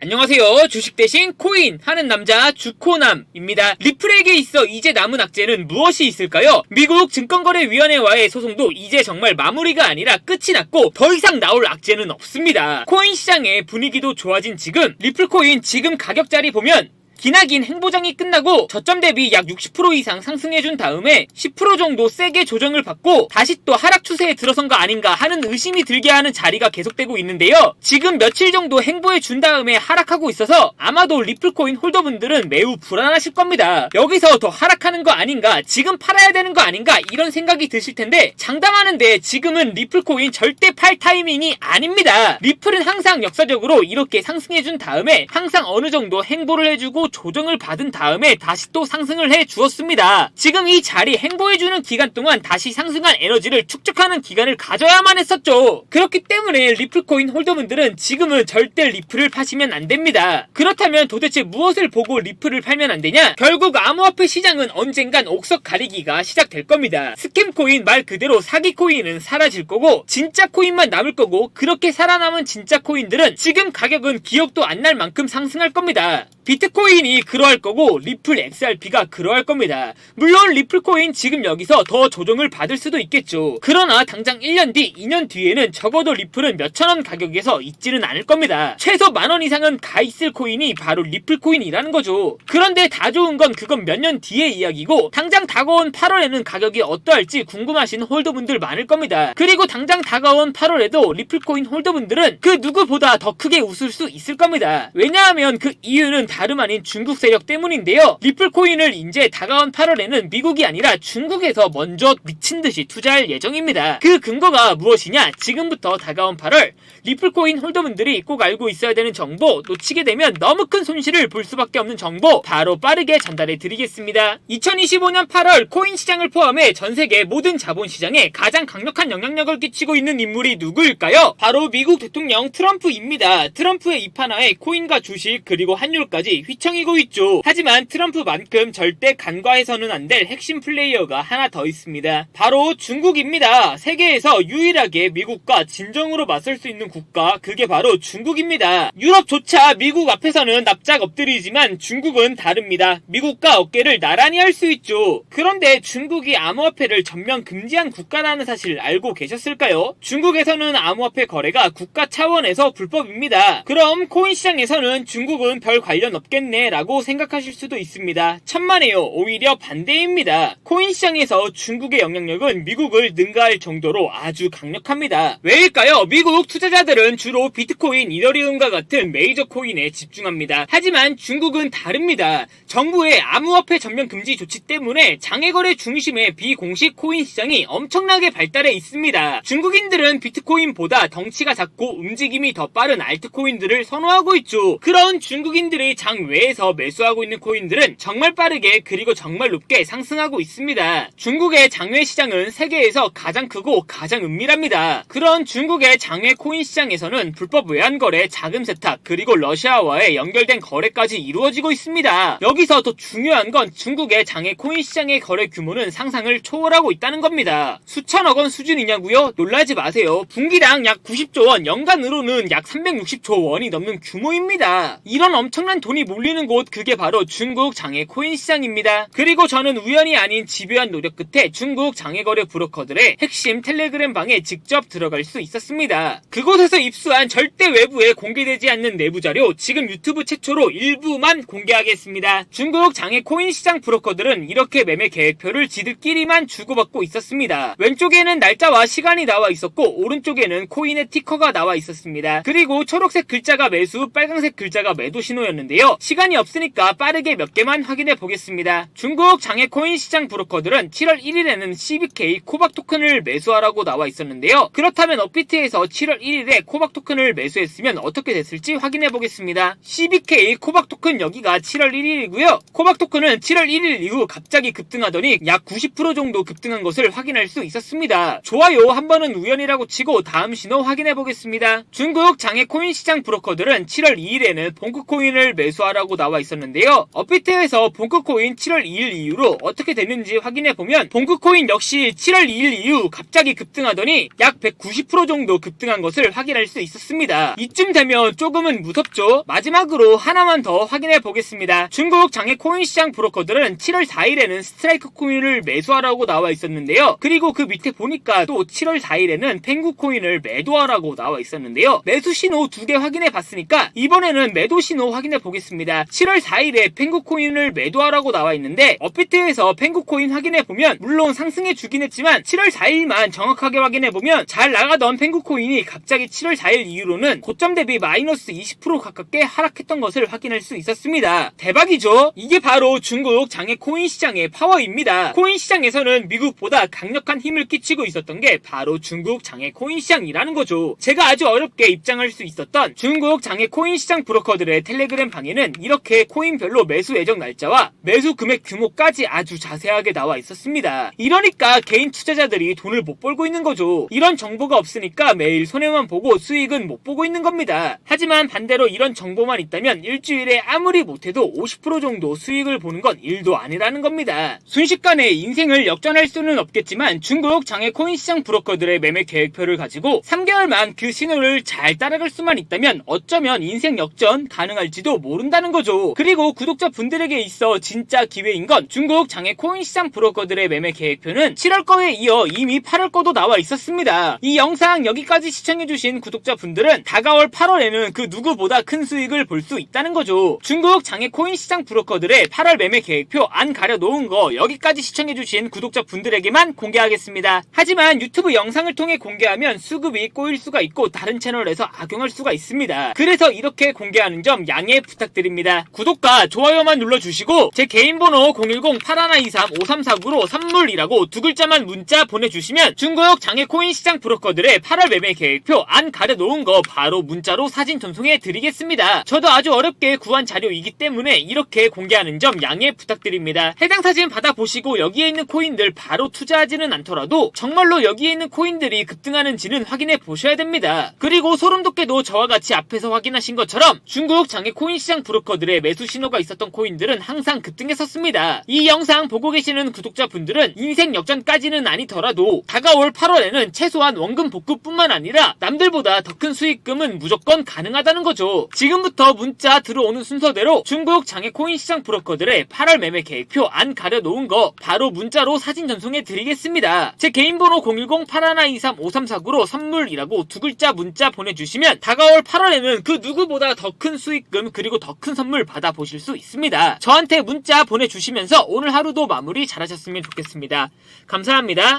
안녕하세요. 주식 대신 코인 하는 남자 주코남입니다. 리플에게 있어 이제 남은 악재는 무엇이 있을까요? 미국 증권거래위원회와의 소송도 이제 정말 마무리가 아니라 끝이 났고 더 이상 나올 악재는 없습니다. 코인 시장의 분위기도 좋아진 지금 리플코인 지금 가격 자리 보면 기나긴 행보장이 끝나고 저점 대비 약 60% 이상 상승해준 다음에 10% 정도 세게 조정을 받고 다시 또 하락 추세에 들어선 거 아닌가 하는 의심이 들게 하는 자리가 계속되고 있는데요. 지금 며칠 정도 행보해준 다음에 하락하고 있어서 아마도 리플코인 홀더분들은 매우 불안하실 겁니다. 여기서 더 하락하는 거 아닌가, 지금 팔아야 되는 거 아닌가 이런 생각이 드실 텐데 장담하는데 지금은 리플코인 절대 팔 타이밍이 아닙니다. 리플은 항상 역사적으로 이렇게 상승해준 다음에 항상 어느 정도 행보를 해주고 조정을 받은 다음에 다시 또 상승을 해 주었습니다. 지금 이 자리 행보해주는 기간 동안 다시 상승한 에너지를 축적하는 기간을 가져야만 했었죠. 그렇기 때문에 리플코인 홀더분들은 지금은 절대 리플을 파시면 안 됩니다. 그렇다면 도대체 무엇을 보고 리플을 팔면 안 되냐? 결국 암호화폐 시장은 언젠간 옥석 가리기가 시작될 겁니다. 스캠코인 말 그대로 사기코인은 사라질 거고 진짜 코인만 남을 거고, 그렇게 살아남은 진짜 코인들은 지금 가격은 기억도 안 날 만큼 상승할 겁니다. 비트코인이 그러할 거고 리플 XRP가 그러할 겁니다. 물론 리플코인 지금 여기서 더 조정을 받을 수도 있겠죠. 그러나 당장 1년 뒤, 2년 뒤에는 적어도 리플은 몇천원 가격에서 있지는 않을 겁니다. 최소 만원 이상은 가 있을 코인이 바로 리플코인이라는 거죠. 그런데 다 좋은 건 그건 몇 년 뒤의 이야기고, 당장 다가온 8월에는 가격이 어떠할지 궁금하신 홀더분들 많을 겁니다. 그리고 당장 다가온 8월에도 리플코인 홀더분들은 그 누구보다 더 크게 웃을 수 있을 겁니다. 왜냐하면 그 이유는 다름 아닌 중국 세력 때문인데요. 리플코인을 이제 다가온 8월에는 미국이 아니라 중국에서 먼저 미친듯이 투자할 예정입니다. 그 근거가 무엇이냐? 지금부터 다가온 8월 리플코인 홀더분들이 꼭 알고 있어야 되는 정보, 놓치게 되면 너무 큰 손실을 볼 수밖에 없는 정보 바로 빠르게 전달해 드리겠습니다. 2025년 8월 코인 시장을 포함해 전세계 모든 자본시장에 가장 강력한 영향력을 끼치고 있는 인물이 누구일까요? 바로 미국 대통령 트럼프입니다. 트럼프의 입하나에 코인과 주식 그리고 환율까지 휘청이고 있죠. 하지만 트럼프만큼 절대 간과해서는 안 될 핵심 플레이어가 하나 더 있습니다. 바로 중국입니다. 세계에서 유일하게 미국과 진정으로 맞설 수 있는 국가, 그게 바로 중국입니다. 유럽조차 미국 앞에서는 납작 엎드리지만 중국은 다릅니다. 미국과 어깨를 나란히 할 수 있죠. 그런데 중국이 암호화폐를 전면 금지한 국가라는 사실 알고 계셨을까요? 중국에서는 암호화폐 거래가 국가 차원에서 불법입니다. 그럼 코인 시장에서는 중국은 별 관련 없겠네 라고 생각하실 수도 있습니다. 천만에요. 오히려 반대입니다. 코인 시장에서 중국의 영향력은 미국을 능가할 정도로 아주 강력합니다. 왜일까요? 미국 투자자들은 주로 비트코인, 이더리움과 같은 메이저 코인에 집중합니다. 하지만 중국은 다릅니다. 정부의 암호화폐 전면 금지 조치 때문에 장외거래 중심의 비공식 코인 시장이 엄청나게 발달해 있습니다. 중국인들은 비트코인보다 덩치가 작고 움직임이 더 빠른 알트코인들을 선호하고 있죠. 그런 중국인들의 장외에서 매수하고 있는 코인들은 정말 빠르게 그리고 정말 높게 상승하고 있습니다. 중국의 장외 시장은 세계에서 가장 크고 가장 은밀합니다. 그런 중국의 장외 코인 시장에서는 불법 외환거래, 자금 세탁, 그리고 러시아와의 연결된 거래까지 이루어지고 있습니다. 여기서 더 중요한 건 중국의 장외 코인 시장의 거래 규모는 상상을 초월하고 있다는 겁니다. 수천억 원 수준이냐고요? 놀라지 마세요. 분기당 약 90조 원, 연간으로는 약 360조 원이 넘는 규모입니다. 이런 엄청난 돈이 몰리는 곳, 그게 바로 중국 장외 코인 시장입니다. 그리고 저는 우연이 아닌 집요한 노력 끝에 중국 장외거래 브로커들의 핵심 텔레그램 방에 직접 들어갈 수 있었습니다. 그곳에서 입수한 절대 외부에 공개되지 않는 내부 자료, 지금 유튜브 최초로 일부만 공개하겠습니다. 중국 장외 코인 시장 브로커들은 이렇게 매매 계획표를 지들끼리만 주고받고 있었습니다. 왼쪽에는 날짜와 시간이 나와 있었고 오른쪽에는 코인의 티커가 나와 있었습니다. 그리고 초록색 글자가 매수, 빨간색 글자가 매도 신호였는데요. 시간이 없으니까 빠르게 몇 개만 확인해 보겠습니다. 중국 장외 코인 시장 브로커들은 7월 1일에는 CBK 코박 토큰을 매수하라고 나와 있었는데요. 그렇다면 업비트에서 7월 1일에 코박 토큰을 매수했으면 어떻게 됐을지 확인해 보겠습니다. CBK 코박 토큰 여기가 7월 1일이고요. 코박 토큰은 7월 1일 이후 갑자기 급등하더니 약 90% 정도 급등한 것을 확인할 수 있었습니다. 좋아요. 한 번은 우연이라고 치고 다음 신호 확인해 보겠습니다. 중국 장외 코인 시장 브로커들은 7월 2일에는 봉크코인을 매수 매수하라고 나와 있었는데요. 업비트에서 본크코인 7월 2일 이후로 어떻게 됐는지 확인해보면 본크코인 역시 7월 2일 이후 갑자기 급등하더니 약 190% 정도 급등한 것을 확인할 수 있었습니다. 이쯤 되면 조금은 무섭죠. 마지막으로 하나만 더 확인해보겠습니다. 중국 장외 코인 시장 브로커들은 7월 4일에는 스트라이크 코인을 매수하라고 나와 있었는데요. 그리고 그 밑에 보니까 또 7월 4일에는 펭구 코인을 매도하라고 나와 있었는데요. 매수 신호 2개 확인해 봤으니까 이번에는 매도 신호 확인해 보겠습니다. 7월 4일에 펭구 코인을 매도하라고 나와 있는데 업비트에서 펭구 코인 확인해 보면 물론 상승해 주긴 했지만 7월 4일만 정확하게 확인해 보면 잘 나가던 펭구 코인이 갑자기 7월 4일 이후로는 고점 대비 마이너스 20% 가깝게 하락했던 것을 확인할 수 있었습니다. 대박이죠? 이게 바로 중국 장외 코인 시장의 파워입니다. 코인 시장에서는 미국보다 강력한 힘을 끼치고 있었던 게 바로 중국 장외 코인 시장이라는 거죠. 제가 아주 어렵게 입장할 수 있었던 중국 장외 코인 시장 브로커들의 텔레그램 방에는 이렇게 코인별로 매수 예정 날짜와 매수 금액 규모까지 아주 자세하게 나와 있었습니다. 이러니까 개인 투자자들이 돈을 못 벌고 있는 거죠. 이런 정보가 없으니까 매일 손해만 보고 수익은 못 보고 있는 겁니다. 하지만 반대로 이런 정보만 있다면 일주일에 아무리 못해도 50% 정도 수익을 보는 건 일도 아니라는 겁니다. 순식간에 인생을 역전할 수는 없겠지만 중국 장외 코인 시장 브로커들의 매매 계획표를 가지고 3개월만 그 신호를 잘 따라갈 수만 있다면 어쩌면 인생 역전 가능할지도 모른다는 거죠. 그리고 구독자분들에게 있어 진짜 기회인 건 중국 장외 코인 시장 브로커들의 매매 계획표는 7월 거에 이어 이미 8월 거도 나와 있었습니다. 이 영상 여기까지 시청해주신 구독자분들은 다가올 8월에는 그 누구보다 큰 수익을 볼 수 있다는 거죠. 중국 장외 코인 시장 브로커들의 8월 매매 계획표 안 가려놓은 거 여기까지 시청해주신 구독자분들에게만 공개하겠습니다. 하지만 유튜브 영상을 통해 공개하면 수급이 꼬일 수가 있고 다른 채널에서 악용할 수가 있습니다. 그래서 이렇게 공개하는 점 양해 부탁드립니다. 구독과 좋아요만 눌러주시고 제 개인 번호 010-8123-5349로 선물이라고 두 글자만 문자 보내주시면 중국 장외 코인 시장 브로커들의 8월 매매 계획표 안 가려놓은 거 바로 문자로 사진 전송해 드리겠습니다. 저도 아주 어렵게 구한 자료이기 때문에 이렇게 공개하는 점 양해 부탁드립니다. 해당 사진 받아보시고 여기에 있는 코인들 바로 투자하지는 않더라도 정말로 여기에 있는 코인들이 급등하는지는 확인해 보셔야 됩니다. 그리고 소름돋게도 저와 같이 앞에서 확인하신 것처럼 중국 장외 코인 시장 브로커들의 매수 신호가 있었던 코인들은 항상 급등했었습니다. 이 영상 보고 계시는 구독자분들은 인생 역전까지는 아니더라도 다가올 8월에는 최소한 원금 복구뿐만 아니라 남들보다 더 큰 수익금은 무조건 가능하다는 거죠. 지금부터 문자 들어오는 순서대로 중국 장외 코인 시장 브로커들의 8월 매매 계획표 안 가려놓은 거 바로 문자로 사진 전송해 드리겠습니다. 제 개인 번호 010-8123-5349로 선물이라고 두 글자 문자 보내주시면 다가올 8월에는 그 누구보다 더 큰 수익금 그리고 더 큰 선물 받아보실 수 있습니다. 저한테 문자 보내주시면서 오늘 하루도 마무리 잘하셨으면 좋겠습니다. 감사합니다.